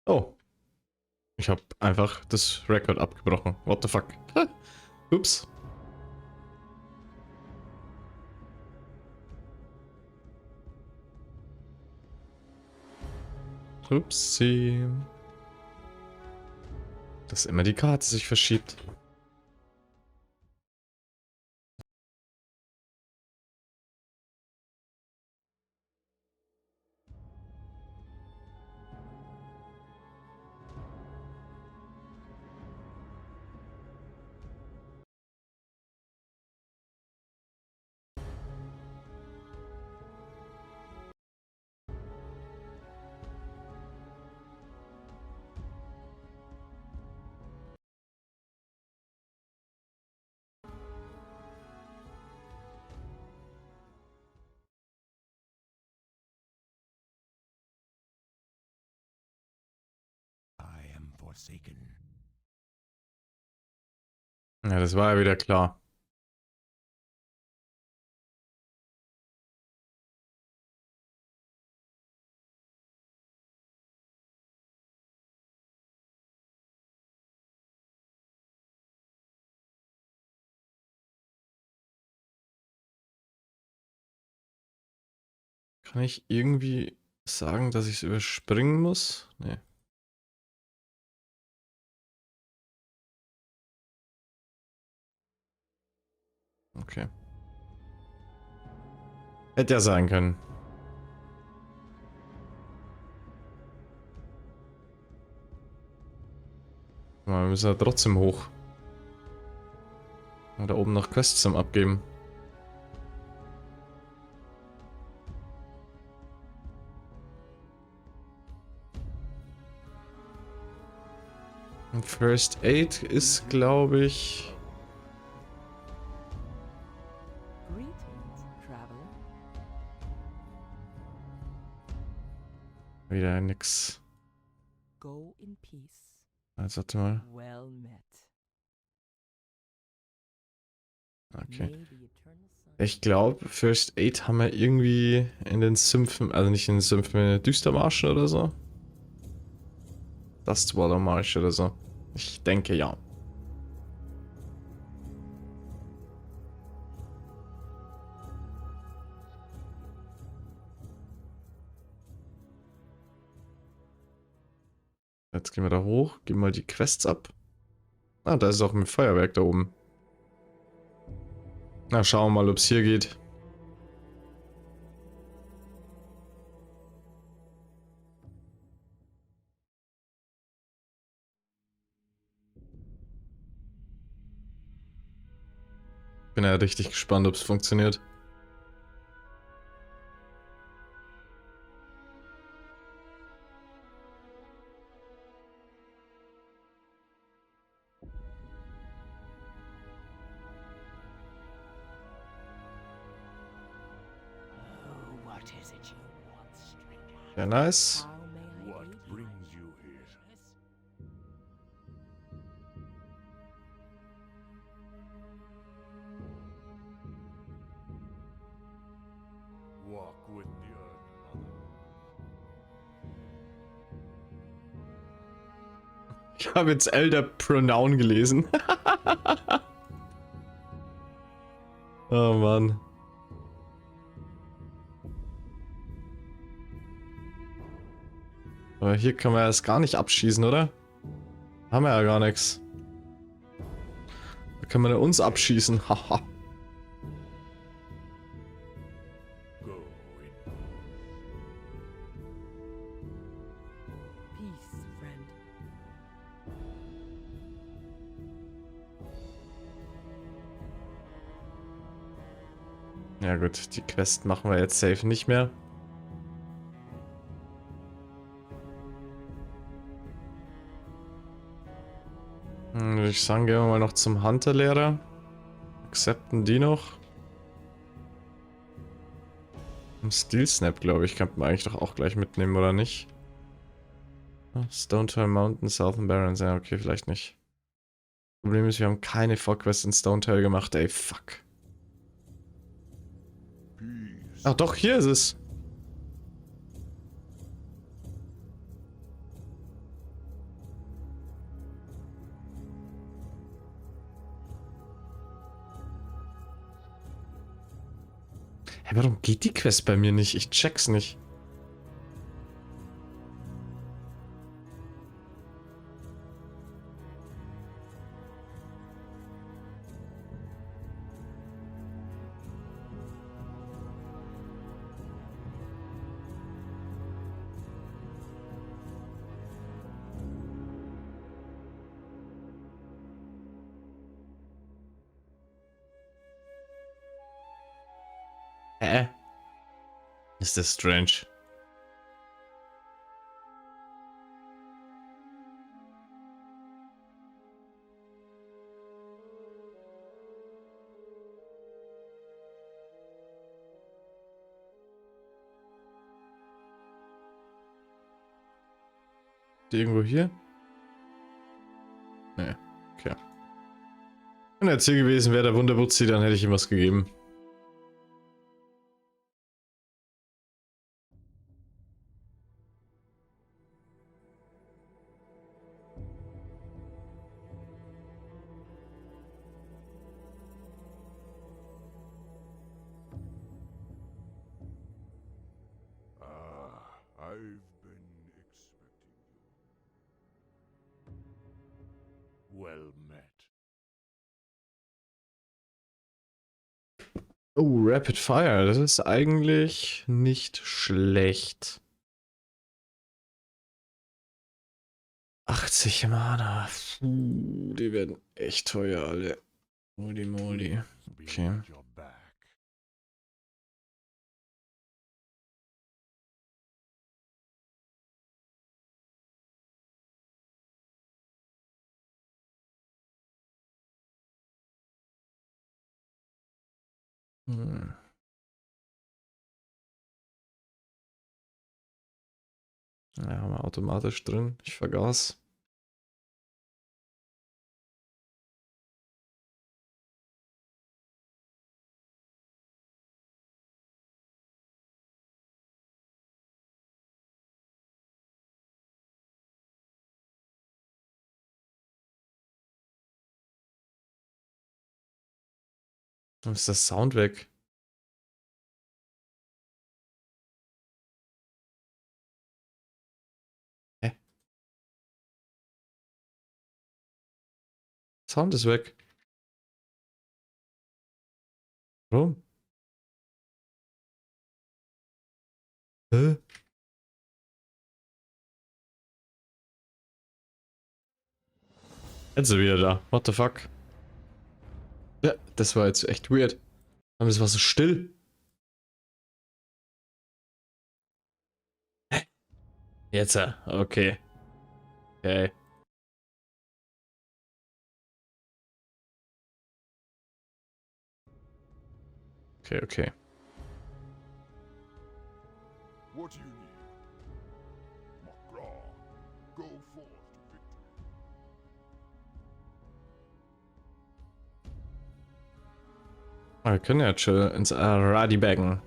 Oh, ich habe einfach das Record abgebrochen. What the fuck? Ups. Upsi. Dass immer die Karte sich verschiebt. Ja, das war ja wieder klar. Kann ich irgendwie sagen, dass ich es überspringen muss? Nee. Okay. Hätte ja sein können. Aber wir müssen ja trotzdem hoch. Und da oben noch Quests zum Abgeben. Und First Aid ist, glaube ich... Wieder nix. Also, warte mal. Okay. Ich glaube, First Aid haben wir irgendwie in den Sümpfen, also nicht in den Sümpfen, in den Düstermarschen oder so. Dustwater Marsch oder so. Ich denke ja. Jetzt gehen wir da hoch, geben mal die Quests ab. Ah, da ist auch ein Feuerwerk da oben. Na, schauen wir mal, ob es hier geht. Bin ja richtig gespannt, ob es funktioniert. Ja, nice. Ich habe jetzt Elder Pronoun gelesen. Oh Mann. Aber hier kann man erst gar nicht abschießen, oder? Haben wir ja gar nichts. Da können wir uns abschießen. Haha. Ja gut, die Quest machen wir jetzt safe nicht mehr. Würde ich sagen, gehen wir mal noch zum Hunter-Lehrer. Accepten die noch. Steel Snap, glaube ich, kann man eigentlich doch auch gleich mitnehmen, oder nicht? Stone Tail Mountain, Southern Barrens, ja, okay, vielleicht nicht. Problem ist, wir haben keine Vorquest in Stone Tail gemacht, ey, fuck. Ach doch, hier ist es. Hey, warum geht die Quest bei mir nicht? Ich check's nicht. Hä? Ist das strange? Die irgendwo hier? Nee, okay. Wenn er jetzt hier gewesen wäre, der Wunderwutzi, dann hätte ich ihm was gegeben. I've been expecting you. Well met. Oh, Rapid Fire, das ist eigentlich nicht schlecht. 80 Mana. Puh, die werden echt teuer, alle. Holy moly. Okay. Hm. Ja, haben wir automatisch drin. Ich vergaß. Warum ist das Sound weg? Hä? Sound ist weg. Warum? Hä? Jetzt ist er wieder da. What the fuck? Ja, das war jetzt echt weird. Aber es war so still. Hä? Jetzt, okay. Okay. Okay, okay. What do you need? McGraw, go forth to victory. Wir können ja chill ins Radi baggen.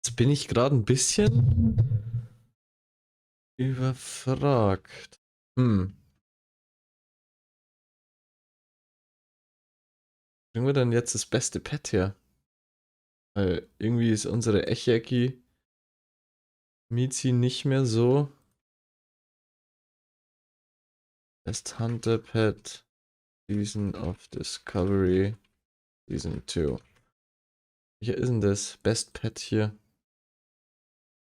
Jetzt bin ich gerade ein bisschen überfragt. Hm. Kriegen wir denn jetzt das beste Pet hier? Weil irgendwie ist unsere Echeki Mizi nicht mehr so. Best Hunter Pet. Season of Discovery. Season 2. Welcher ist denn das? Best Pet hier.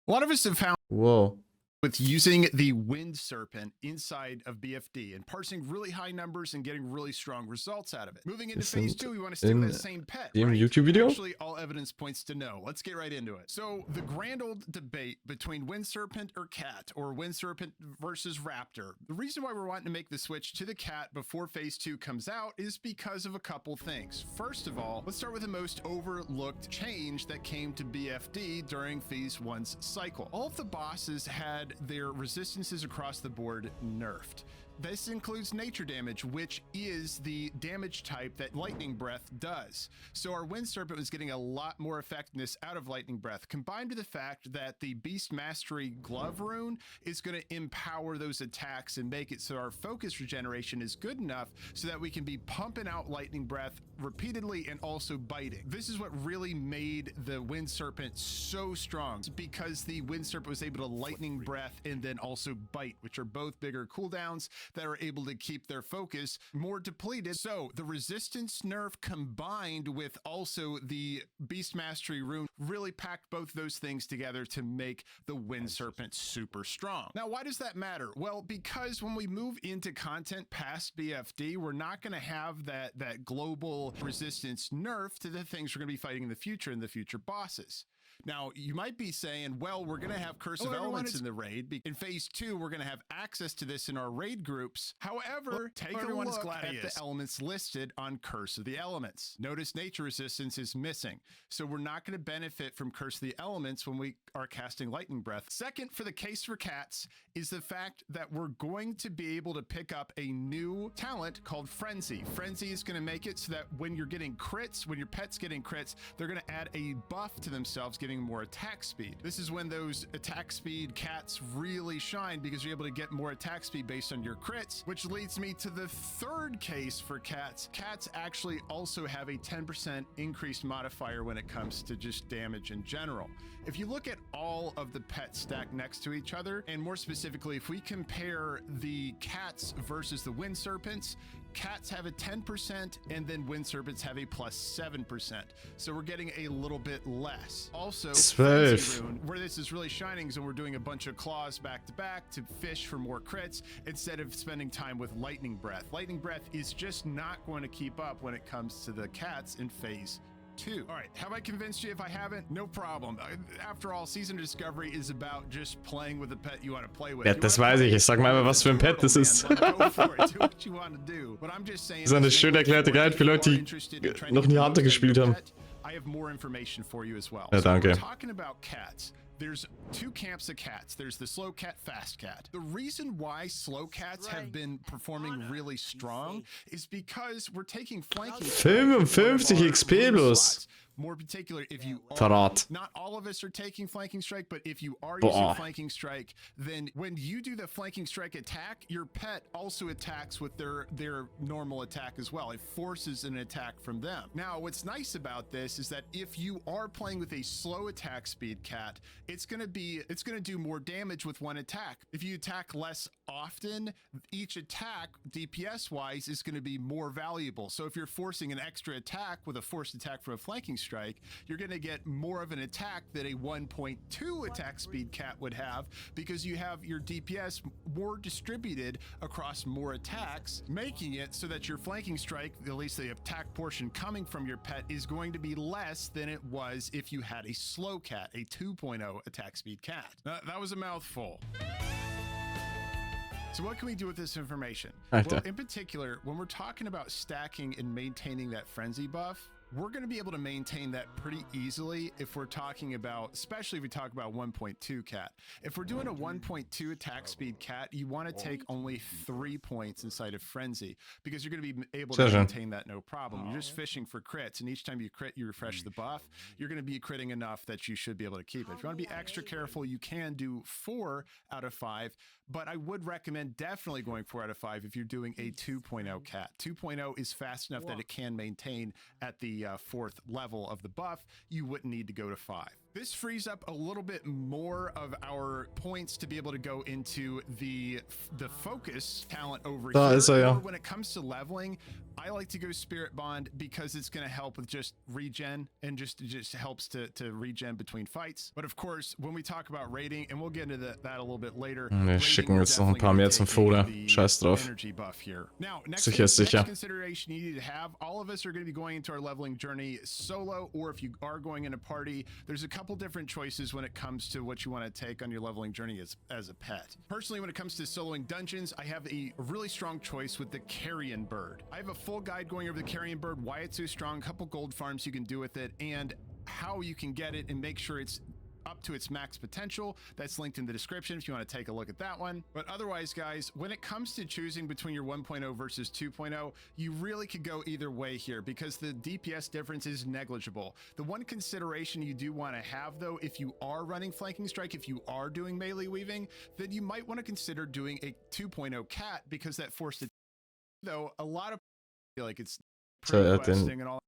A lot of us have found Wow. with using the wind serpent inside of BFD and parsing really high numbers and getting really strong results out of it. Moving into phase 2, we want to stick with that same pet, Im right? YouTube-Video? Actually, all evidence points to no. Let's get right into it. So the grand old debate between wind serpent or cat, or wind serpent versus raptor. The reason why we're wanting to make the switch to the cat before phase 2 comes out is because of a couple things. First of all, let's start with the most overlooked change that came to BFD during phase 1's cycle. All of the bosses had their resistances across the board nerfed. This includes nature damage, which is the damage type that Lightning Breath does. So our Wind Serpent was getting a lot more effectiveness out of Lightning Breath, combined with the fact that the Beast Mastery Glove rune is going to empower those attacks and make it so our focus regeneration is good enough so that we can be pumping out Lightning Breath repeatedly and also biting. This is what really made the Wind Serpent so strong, because the Wind Serpent was able to Lightning Breath and then also bite, which are both bigger cooldowns that are able to keep their focus more depleted. So the resistance nerf combined with also the Beast Mastery rune really packed both those things together to make the Wind Serpent super strong. Now, why does that matter? Well, because when we move into content past BFD, we're not going to have that global resistance nerf to the things we're going to be fighting in the future bosses. Now, you might be saying, well, we're going to have Curse of Elements in the raid. In phase 2, we're going to have access to this in our raid groups. However, take a look at the elements listed on Curse of the Elements. Notice nature resistance is missing. So we're not going to benefit from Curse of the Elements when we are casting Lightning Breath. Second, for the case for cats, is the fact that we're going to be able to pick up a new talent called Frenzy. Frenzy is going to make it so that when you're getting crits, when your pet's getting crits, they're going to add a buff to themselves, getting more attack speed. This is when those attack speed cats really shine, because you're able to get more attack speed based on your crits, which leads me to the third case for cats. Cats actually also have a 10% increased modifier when it comes to just damage in general. If you look at all of the pets stacked next to each other, and more specifically, if we compare the cats versus the wind serpents, cats have a 10% and then wind serpents have a plus 7%. So we're getting a little bit less. Also, Frenzy rune, where this is really shining is when we're doing a bunch of claws back to back to fish for more crits instead of spending time with Lightning Breath. Lightning Breath is just not going to keep up when it comes to the cats in phase 2. All right, have I convinced you? If I haven't, no problem. After all, Season of Discovery is about just playing with the pet you want to play with. Ja, das weiß ich. Ich sag mal, was für ein Pet das ist. Go for it. Do what you want to do. But I'm just saying, Das ist eine schön erklärte Guide für Leute, die noch nie Hunter gespielt haben. I have more information for you as well. Ja, danke. So we're talking about cats. There's two camps of cats. There's the slow cat, fast cat. The reason why slow cats have been performing really strong is because we're taking flanking. 55 XP bloß. More particular, if you are, Verrat. not all of us are taking flanking strike, but if you are Boah. using flanking strike, then when you do the flanking strike attack, your pet also attacks with their normal attack as well. It forces an attack from them. Now, what's nice about this is that if you are playing with a slow attack speed cat, it's gonna do more damage with one attack. If you attack less often, each attack DPS wise is gonna be more valuable. So if you're forcing an extra attack with a forced attack from a flanking strike, you're going to get more of an attack that a 1.2 attack speed cat would have, because you have your DPS more distributed across more attacks, making it so that your flanking strike, at least the attack portion coming from your pet, is going to be less than it was if you had a slow cat, a 2.0 attack speed cat. That was a mouthful. So what can we do with this information? Well, in particular, when we're talking about stacking and maintaining that frenzy buff, we're going to be able to maintain that pretty easily if we're talking about, especially if we talk about 1.2 cat. If we're doing a 1.2 attack speed cat, you want to take only 3 points inside of frenzy, because you're going to be able to maintain that no problem. You're just fishing for crits, and each time you crit, you refresh the buff. You're going to be critting enough that you should be able to keep it. If you want to be extra careful, you can do 4 out of 5, but I would recommend definitely going 4 out of 5 if you're doing a 2.0 cat. 2.0 is fast enough that it can maintain at the 4th level of the buff. You wouldn't need to go to 5. This frees up a little bit more of our points to be able to go into the focus talent over Da here. ist er ja. Or when it comes to leveling, I like to go Spirit Bond because it's going to help with just regen and just helps to regen between fights. But of course, when we talk about rating, and we'll get into that a little bit later. Wir schicken jetzt noch ein paar mehr zum Foder. Scheiß drauf. Energy buff here. Now, Sicher ist sicher. next consideration you need to have, all of us are going to be going into our leveling journey solo, or if you are going in a party, there's a couple different choices when it comes to what you want to take on your leveling journey as a pet. Personally, when it comes to soloing dungeons, I have a really strong choice with the carrion bird. I have a full guide going over the carrion bird, why it's so strong, a couple gold farms you can do with it, and how you can get it and make sure it's up to its max potential. That's linked in the description if you want to take a look at that one. But otherwise, guys, when it comes to choosing between your 1.0 versus 2.0, you really could go either way here because the DPS difference is negligible. The one consideration you do want to have, though, if you are running flanking strike, if you are doing melee weaving, then you might want to consider doing a 2.0 cat because that forced it. Though a lot of feel like it's questing and all.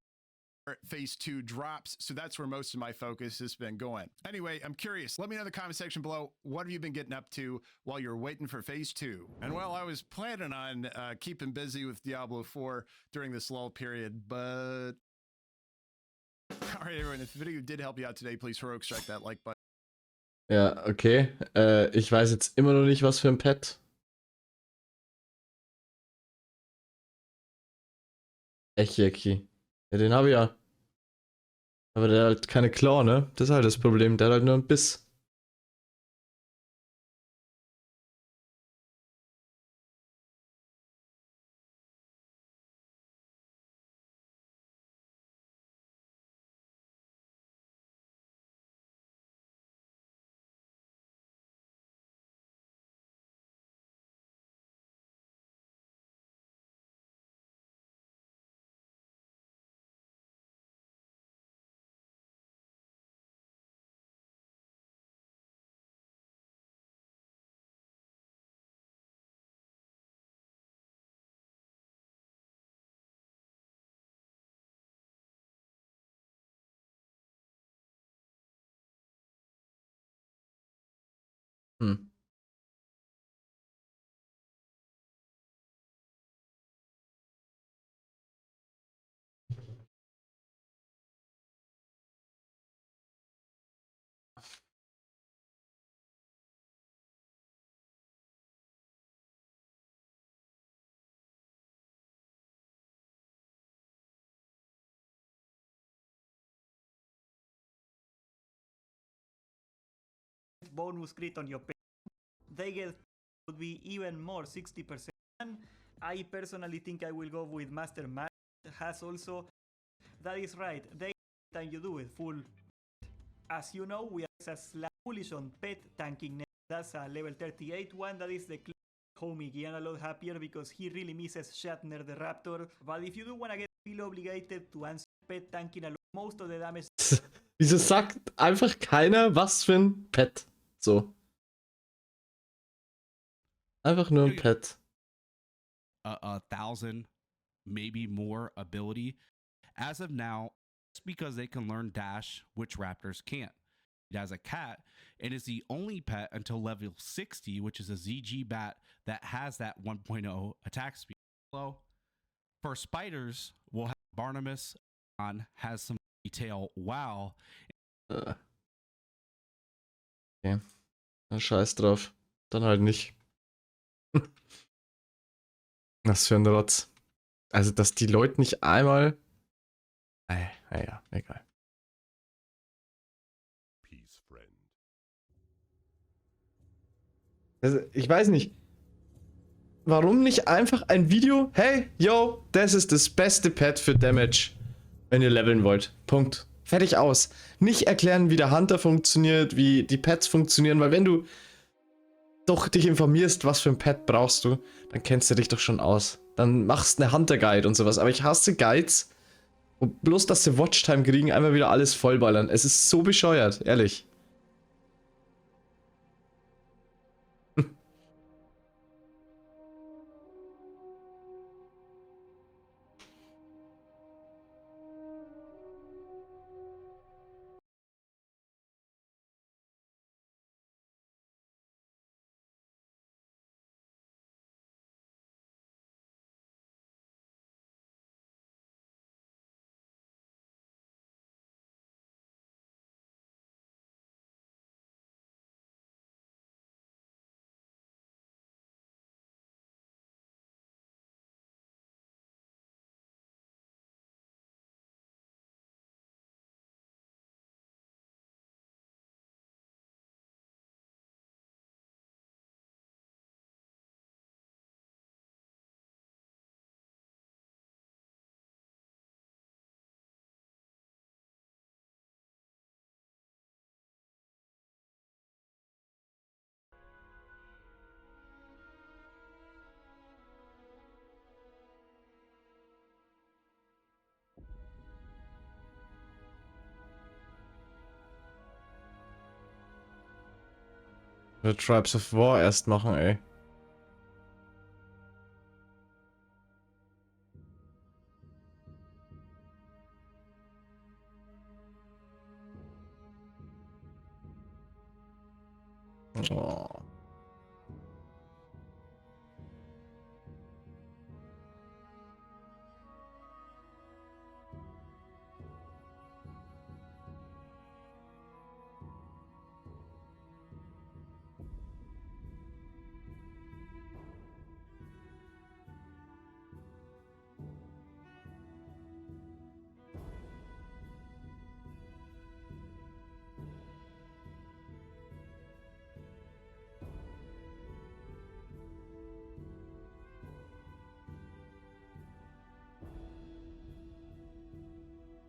Phase 2 drops, so that's where most of my focus has been going. Anyway, I'm curious, let me know in the comment section below, what have you been getting up to while you're waiting for phase 2? And well, I was planning on keeping busy with Diablo 4 during this lull period, but all right, everyone, if the video did help you out today, please heroic strike that like button. Ja, okay. Ich weiß jetzt immer noch nicht, was für ein Pet. Echeki. Ja, den habe ich ja. Aber der hat halt keine Claw, ne? Das ist halt das Problem. Der hat halt nur einen Biss. Hm. Bonus crit on your pet. They get would be even more 60%. I personally think I will go with Master Matt. Has also that is right. They time you do it full. As you know, we are foolish on pet tanking. That's a level 38 one. That is the homie Gian a lot happier because he really misses Shatner the Raptor. But if you do wanna get feel obligated to answer pet tanking a lot, most of the damage. Wieso sagt einfach keiner, was für ein Pet? So. Einfach nur ein Pet. A thousand, maybe more ability. As of now, it's because they can learn dash, which raptors can't. It has a cat and is the only pet until level 60, which is a ZG bat that has that 1.0 attack speed. For spiders, we'll have Barnabas on has some detail. Wow. Okay. Na, scheiß drauf. Dann halt nicht. Was für ein Rotz. Also, dass die Leute nicht einmal. Naja, egal. Peace, friend. Also, ich weiß nicht. Warum nicht einfach ein Video? Hey, yo, das ist das beste Pet für Damage, wenn ihr leveln wollt. Punkt. Fertig aus. Nicht erklären, wie der Hunter funktioniert, wie die Pets funktionieren, weil wenn du doch dich informierst, was für ein Pet brauchst du, dann kennst du dich doch schon aus. Dann machst eine Hunter-Guide und sowas. Aber ich hasse Guides, wo bloß, dass sie Watchtime kriegen, einmal wieder alles vollballern. Es ist so bescheuert, ehrlich. Wir Tribes of War erst machen, ey. Oh.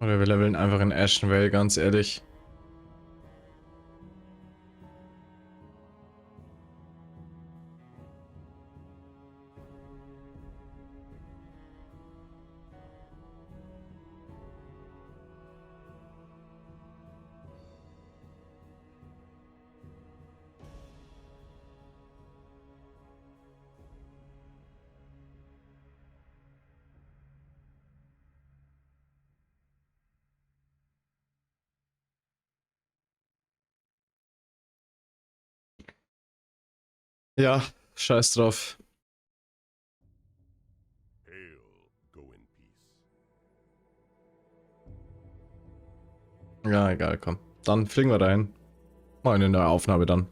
Oder wir leveln einfach in Ashenvale, ganz ehrlich. Ja, scheiß drauf. Hail, go in peace. Ja, egal, komm. Dann fliegen wir dahin. Mal eine neue Aufnahme dann.